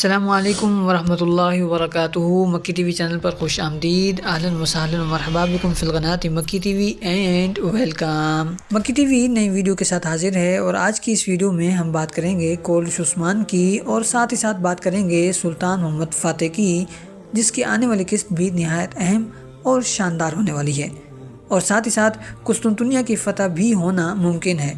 السلام علیکم ورحمۃ اللہ وبرکاتہ۔ مکی ٹی وی چینل پر خوش آمدید، اہلاً وسہلاً مرحبا بکم فی القناۃ مکی ٹی وی اینڈ ویلکم۔ مکی ٹی وی نئی ویڈیو کے ساتھ حاضر ہے اور آج کی اس ویڈیو میں ہم بات کریں گے کولش عثمان کی اور ساتھ ہی ساتھ بات کریں گے سلطان محمد فاتح کی، جس کی آنے والی قسط بھی نہایت اہم اور شاندار ہونے والی ہے، اور ساتھ ہی ساتھ قسطنطنیہ کی فتح بھی ہونا ممکن ہے،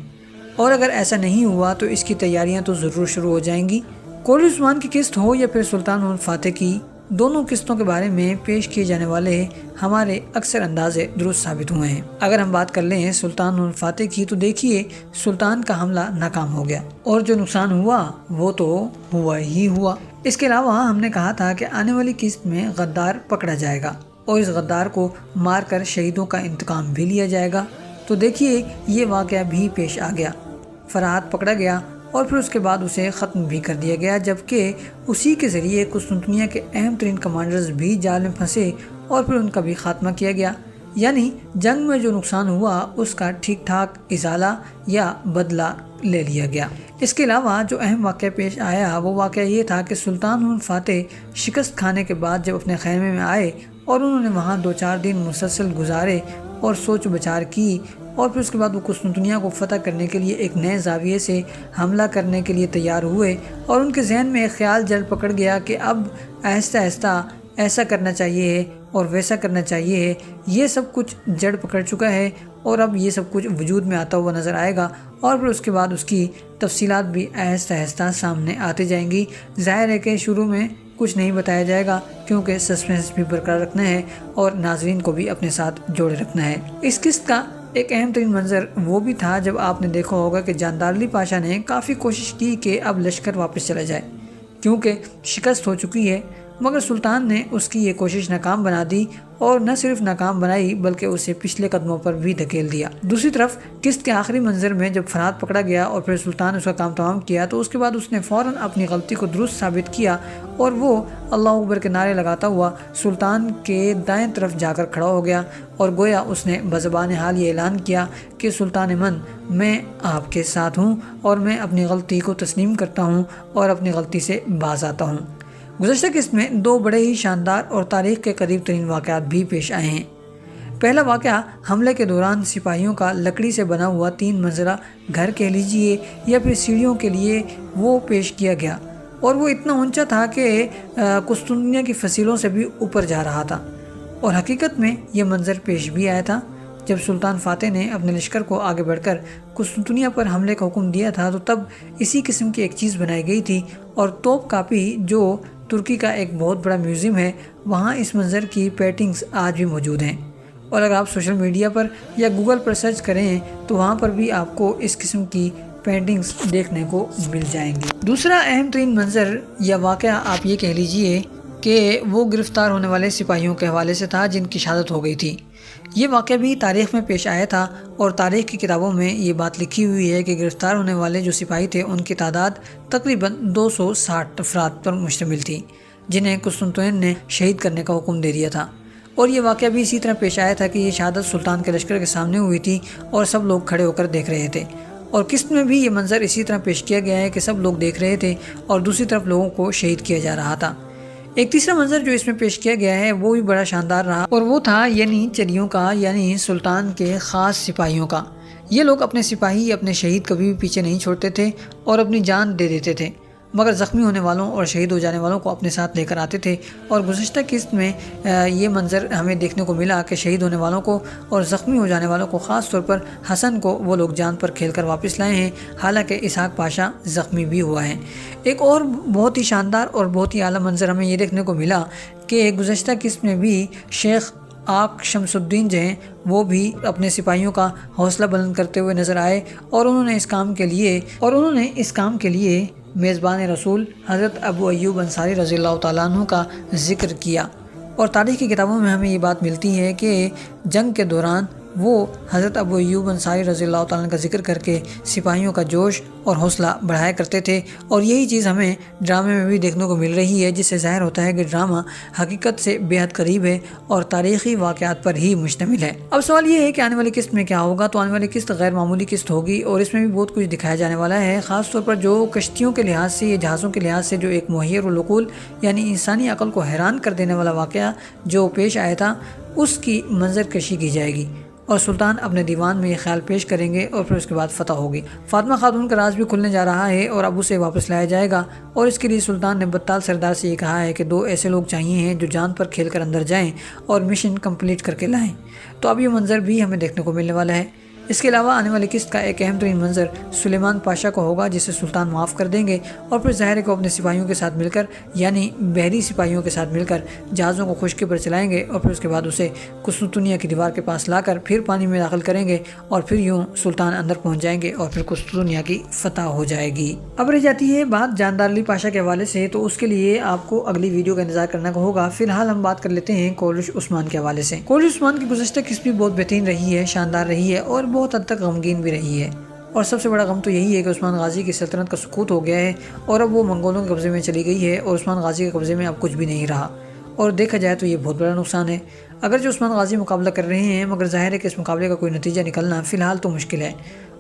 اور اگر ایسا نہیں ہوا تو اس کی تیاریاں تو ضرور شروع ہو جائیں گی۔ کولش عثمان کی قسط ہو یا پھر سلطان محمد فاتح کی، دونوں قسطوں کے بارے میں پیش کیے جانے والے ہمارے اکثر اندازے درست ثابت ہوئے ہیں۔ اگر ہم بات کر لیں سلطان محمد فاتح کی تو دیکھیے سلطان کا حملہ ناکام ہو گیا اور جو نقصان ہوا وہ تو ہوا ہی ہوا۔ اس کے علاوہ ہم نے کہا تھا کہ آنے والی قسط میں غدار پکڑا جائے گا اور اس غدار کو مار کر شہیدوں کا انتقام بھی لیا جائے گا، تو دیکھیے یہ واقعہ بھی پیش آ گیا۔ فرحات پکڑا گیا اور پھر اس کے بعد اسے ختم بھی کر دیا گیا، جبکہ اسی کے ذریعے قسطنطنیہ کے اہم ترین کمانڈرز بھی جال میں پھنسے اور پھر ان کا بھی خاتمہ کیا گیا، یعنی جنگ میں جو نقصان ہوا اس کا ٹھیک ٹھاک ازالہ یا بدلہ لے لیا گیا۔ اس کے علاوہ جو اہم واقعہ پیش آیا وہ واقعہ یہ تھا کہ سلطان محمد فاتح شکست کھانے کے بعد جب اپنے خیمے میں آئے اور انہوں نے وہاں 2-4 دن مسلسل گزارے اور سوچ بچار کی، اور پھر اس کے بعد وہ قسطنطنیہ کو فتح کرنے کے لیے ایک نئے زاویے سے حملہ کرنے کے لیے تیار ہوئے، اور ان کے ذہن میں ایک خیال جڑ پکڑ گیا کہ اب آہستہ آہستہ ایسا کرنا چاہیے ہے اور ویسا کرنا چاہیے ہے۔ یہ سب کچھ جڑ پکڑ چکا ہے اور اب یہ سب کچھ وجود میں آتا ہوا نظر آئے گا، اور پھر اس کے بعد اس کی تفصیلات بھی آہستہ آہستہ سامنے آتے جائیں گی۔ ظاہر ہے کہ شروع میں کچھ نہیں بتایا جائے گا کیونکہ سسپینس بھی برقرار رکھنا ہے اور ناظرین کو بھی اپنے ساتھ جوڑے رکھنا ہے۔ اس قسط کا ایک اہم ترین منظر وہ بھی تھا جب آپ نے دیکھا ہوگا کہ جاندار علی پاشا نے کافی کوشش کی کہ اب لشکر واپس چلا جائے کیونکہ شکست ہو چکی ہے، مگر سلطان نے اس کی یہ کوشش ناکام بنا دی، اور نہ صرف ناکام بنائی بلکہ اسے پچھلے قدموں پر بھی دھکیل دیا۔ دوسری طرف قسط کے آخری منظر میں جب فرحات پکڑا گیا اور پھر سلطان نے اس کا کام تمام کیا تو اس کے بعد اس نے فوراً اپنی غلطی کو درست ثابت کیا، اور وہ اللہ اکبر کے نعرے لگاتا ہوا سلطان کے دائیں طرف جا کر کھڑا ہو گیا، اور گویا اس نے بزبان حال یہ اعلان کیا کہ سلطان من، میں آپ کے ساتھ ہوں اور میں اپنی غلطی کو تسلیم کرتا ہوں اور اپنی غلطی سے باز آتا ہوں۔ گزشتہ قسط میں 2 بڑے ہی شاندار اور تاریخ کے قریب ترین واقعات بھی پیش آئے ہیں۔ پہلا واقعہ حملے کے دوران سپاہیوں کا لکڑی سے بنا ہوا 3 منزلہ گھر کہہ لیجئے یا پھر سیڑھیوں کے لیے وہ پیش کیا گیا، اور وہ اتنا اونچا تھا کہ قسطنطنیہ کی فصیلوں سے بھی اوپر جا رہا تھا، اور حقیقت میں یہ منظر پیش بھی آیا تھا۔ جب سلطان فاتح نے اپنے لشکر کو آگے بڑھ کر قسطنطنیہ پر حملے کا حکم دیا تھا تو تب اسی قسم کی ایک چیز بنائی گئی تھی، اور توپ کاپی جو ترکی کا ایک بہت بڑا میوزیم ہے وہاں اس منظر کی پینٹنگز آج بھی موجود ہیں، اور اگر آپ سوشل میڈیا پر یا گوگل پر سرچ کریں تو وہاں پر بھی آپ کو اس قسم کی پینٹنگز دیکھنے کو مل جائیں گی۔ دوسرا اہم ترین منظر یا واقعہ آپ یہ کہہ لیجئے کہ وہ گرفتار ہونے والے سپاہیوں کے حوالے سے تھا جن کی شہادت ہو گئی تھی۔ یہ واقعہ بھی تاریخ میں پیش آیا تھا، اور تاریخ کی کتابوں میں یہ بات لکھی ہوئی ہے کہ گرفتار ہونے والے جو سپاہی تھے ان کی تعداد تقریباً 260 افراد پر مشتمل تھی جنہیں قسطنطین نے شہید کرنے کا حکم دے دیا تھا، اور یہ واقعہ بھی اسی طرح پیش آیا تھا کہ یہ شہادت سلطان کے لشکر کے سامنے ہوئی تھی اور سب لوگ کھڑے ہو کر دیکھ رہے تھے، اور قسط میں بھی یہ منظر اسی طرح پیش کیا گیا ہے کہ سب لوگ دیکھ رہے تھے اور دوسری طرف لوگوں کو شہید کیا جا رہا تھا۔ ایک تیسرا منظر جو اس میں پیش کیا گیا ہے وہ بھی بڑا شاندار رہا، اور وہ تھا یعنی چریوں کا، یعنی سلطان کے خاص سپاہیوں کا۔ یہ لوگ اپنے سپاہی، اپنے شہید کبھی بھی پیچھے نہیں چھوڑتے تھے اور اپنی جان دے دیتے تھے، مگر زخمی ہونے والوں اور شہید ہو جانے والوں کو اپنے ساتھ لے کر آتے تھے، اور گزشتہ قسط میں یہ منظر ہمیں دیکھنے کو ملا کہ شہید ہونے والوں کو اور زخمی ہو جانے والوں کو، خاص طور پر حسن کو، وہ لوگ جان پر کھیل کر واپس لائے ہیں، حالانکہ اسحاق پاشا زخمی بھی ہوا ہے۔ ایک اور بہت ہی شاندار اور بہت ہی اعلیٰ منظر ہمیں یہ دیکھنے کو ملا کہ گزشتہ قسط میں بھی شیخ آق شمس الدین جو ہیں وہ بھی اپنے سپاہیوں کا حوصلہ بلند کرتے ہوئے نظر آئے، اور انہوں نے اس کام کے لیے میزبان رسول حضرت ابو ایوب انصاری رضی اللہ تعالیٰ عنہ کا ذکر کیا، اور تاریخ کی کتابوں میں ہمیں یہ بات ملتی ہے کہ جنگ کے دوران وہ حضرت ابو ایوب انصاری رضی اللہ تعالیٰ عنہ کا ذکر کر کے سپاہیوں کا جوش اور حوصلہ بڑھایا کرتے تھے، اور یہی چیز ہمیں ڈرامے میں بھی دیکھنے کو مل رہی ہے، جس سے ظاہر ہوتا ہے کہ ڈرامہ حقیقت سے بے حد قریب ہے اور تاریخی واقعات پر ہی مشتمل ہے۔ اب سوال یہ ہے کہ آنے والی قسط میں کیا ہوگا؟ تو آنے والی قسط غیر معمولی قسط ہوگی، اور اس میں بھی بہت کچھ دکھایا جانے والا ہے، خاص طور پر جو کشتیوں کے لحاظ سے یا جہازوں کے لحاظ سے جو ایک محیر العقول یعنی انسانی عقل کو حیران کر دینے والا واقعہ جو پیش آیا تھا، اس کی منظر کشی کی جائے گی، اور سلطان اپنے دیوان میں یہ خیال پیش کریں گے، اور پھر اس کے بعد فتح ہوگی۔ فاطمہ خاتون کا راز بھی کھلنے جا رہا ہے، اور اب اسے واپس لایا جائے گا، اور اس کے لیے سلطان نے بطال سردار سے یہ کہا ہے کہ 2 ایسے لوگ چاہیے ہیں جو جان پر کھیل کر اندر جائیں اور مشن کمپلیٹ کر کے لائیں۔ تو اب یہ منظر بھی ہمیں دیکھنے کو ملنے والا ہے۔ اس کے علاوہ آنے والی قسط کا ایک اہم ترین منظر سلیمان پاشا کو ہوگا، جسے سلطان معاف کر دیں گے، اور پھر ظاہر کو اپنے سپاہیوں کے ساتھ مل کر یعنی بحری سپاہیوں کے ساتھ مل کر جہازوں کو خشکی پر چلائیں گے، اور پھر اس کے بعد اسے قسطنطنیہ کی دیوار کے پاس لا کر پھر پانی میں داخل کریں گے، اور پھر یوں سلطان اندر پہنچ جائیں گے، اور پھر قسطنطنیہ کی فتح ہو جائے گی۔ اب رہ جاتی ہے بات جاندار علی پاشا کے حوالے سے، تو اس کے لیے آپ کو اگلی ویڈیو کا انتظار کرنا ہوگا۔ فی الحال ہم بات کر لیتے ہیں کولش عثمان کے حوالے سے۔ کولش عثمان کی گزشتہ قسط بھی بہت بہترین رہی ہے، شاندار رہی ہے، اور بہت حد تک غمگین بھی رہی ہے، اور سب سے بڑا غم تو یہی ہے کہ عثمان غازی کی سلطنت کا سقوط ہو گیا ہے، اور اب وہ منگولوں کے قبضے میں چلی گئی ہے، اور عثمان غازی کے قبضے میں اب کچھ بھی نہیں رہا، اور دیکھا جائے تو یہ بہت بڑا نقصان ہے۔ اگرچہ عثمان غازی مقابلہ کر رہے ہیں، مگر ظاہر ہے کہ اس مقابلے کا کوئی نتیجہ نکلنا فی الحال تو مشکل ہے،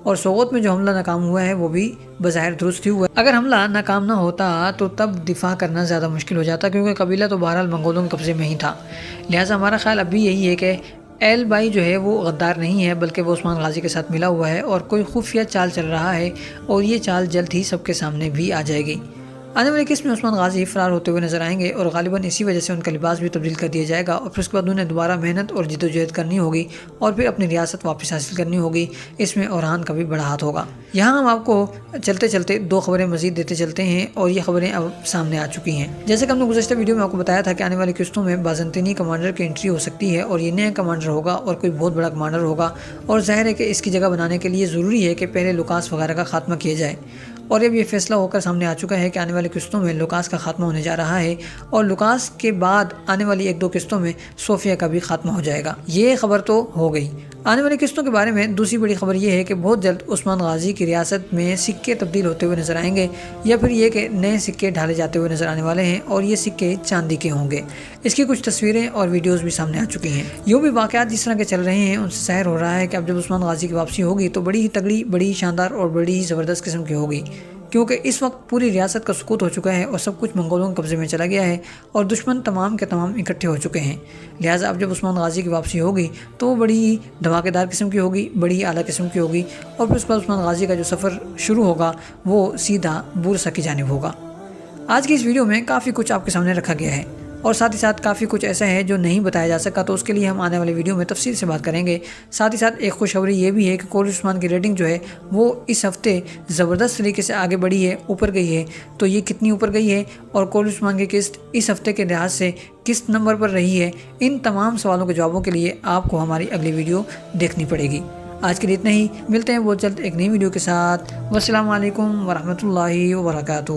اور سوغوت میں جو حملہ ناکام ہوا ہے وہ بھی بظاہر درست ہی ہوا ہے۔ اگر حملہ ناکام نہ ہوتا تو تب دفاع کرنا زیادہ مشکل ہو جاتا، کیونکہ قبیلہ تو بہرحال منگولوں کے قبضے میں ہی تھا۔ لہٰذا ہمارا خیال اب بھی یہی ہے کہ ایل بائی جو ہے وہ غدار نہیں ہے، بلکہ وہ عثمان غازی کے ساتھ ملا ہوا ہے، اور کوئی خفیہ چال چل رہا ہے، اور یہ چال جلد ہی سب کے سامنے بھی آ جائے گی۔ آنے والی قسط میں عثمان غازی فرار ہوتے ہوئے نظر آئیں گے، اور غالباً اسی وجہ سے ان کا لباس بھی تبدیل کر دیا جائے گا، اور پھر اس کے بعد انہیں دوبارہ محنت اور جد و جہد کرنی ہوگی، اور پھر اپنی ریاست واپس حاصل کرنی ہوگی۔ اس میں اورحان کا بھی بڑا ہاتھ ہوگا۔ یہاں ہم آپ کو چلتے چلتے 2 خبریں مزید دیتے چلتے ہیں، اور یہ خبریں اب سامنے آ چکی ہیں۔ جیسے کہ ہم نے گزشتہ ویڈیو میں آپ کو بتایا تھا کہ آنے والی قسطوں میں بازنطینی کمانڈر کی انٹری ہو سکتی ہے، اور یہ نیا کمانڈر ہوگا، اور کوئی بہت بڑا کمانڈر ہوگا، اور ظاہر ہے کہ اس کی جگہ بنانے کے لیے ضروری ہے کہ پہلے لوکاس وغیرہ کا خاتمہ کیا جائے، اور اب یہ فیصلہ ہو کر سامنے آ چکا ہے کہ آنے والی قسطوں میں لوکاس کا خاتمہ ہونے جا رہا ہے، اور لوکاس کے بعد آنے والی 1-2 قسطوں میں صوفیہ کا بھی خاتمہ ہو جائے گا۔ یہ خبر تو ہو گئی۔ آنے والی قسطوں کے بارے میں دوسری بڑی خبر یہ ہے کہ بہت جلد عثمان غازی کی ریاست میں سکے تبدیل ہوتے ہوئے نظر آئیں گے، یا پھر یہ کہ نئے سکے ڈھالے جاتے ہوئے نظر آنے والے ہیں، اور یہ سکے چاندی کے ہوں گے۔ اس کی کچھ تصویریں اور ویڈیوز بھی سامنے آ چکی ہیں۔ یوں بھی واقعات جس طرح کے چل رہے ہیں ان سے ظاہر ہو رہا ہے کہ اب جب عثمان غازی کی واپسی ہوگی تو بڑی ہی تگڑی، بڑی ہی شاندار اور بڑی ہی زبردست قسم کی ہوگی، کیونکہ اس وقت پوری ریاست کا سقوط ہو چکا ہے، اور سب کچھ منگولوں کے قبضے میں چلا گیا ہے، اور دشمن تمام کے تمام اکٹھے ہو چکے ہیں۔ لہٰذا اب جب عثمان غازی کی واپسی ہوگی تو وہ بڑی ہی دھماکے دار قسم کی ہوگی، بڑی ہی اعلیٰ قسم کی ہوگی، اور پھر اس کے بعد عثمان غازی کا جو سفر شروع ہوگا وہ سیدھا بورسا کی جانب ہوگا۔ آج کی اس ویڈیو میں کافی کچھ آپ کے سامنے رکھا گیا ہے، اور ساتھ ہی ساتھ کافی کچھ ایسا ہے جو نہیں بتایا جا سکا، تو اس کے لیے ہم آنے والی ویڈیو میں تفصیل سے بات کریں گے۔ ساتھ ہی ساتھ ایک خوشخبری یہ بھی ہے کہ کولش عثمان کی ریٹنگ جو ہے وہ اس ہفتے زبردست طریقے سے آگے بڑھی ہے، اوپر گئی ہے۔ تو یہ کتنی اوپر گئی ہے، اور کولش عثمان کی قسط اس ہفتے کے لحاظ سے کس نمبر پر رہی ہے، ان تمام سوالوں کے جوابوں کے لیے آپ کو ہماری اگلی ویڈیو دیکھنی پڑے گی۔ آج کے لیے اتنا ہی، ملتے ہیں بہت جلد ایک نئی ویڈیو کے ساتھ۔ والسلام علیکم ورحمۃ اللہ وبرکاتہ۔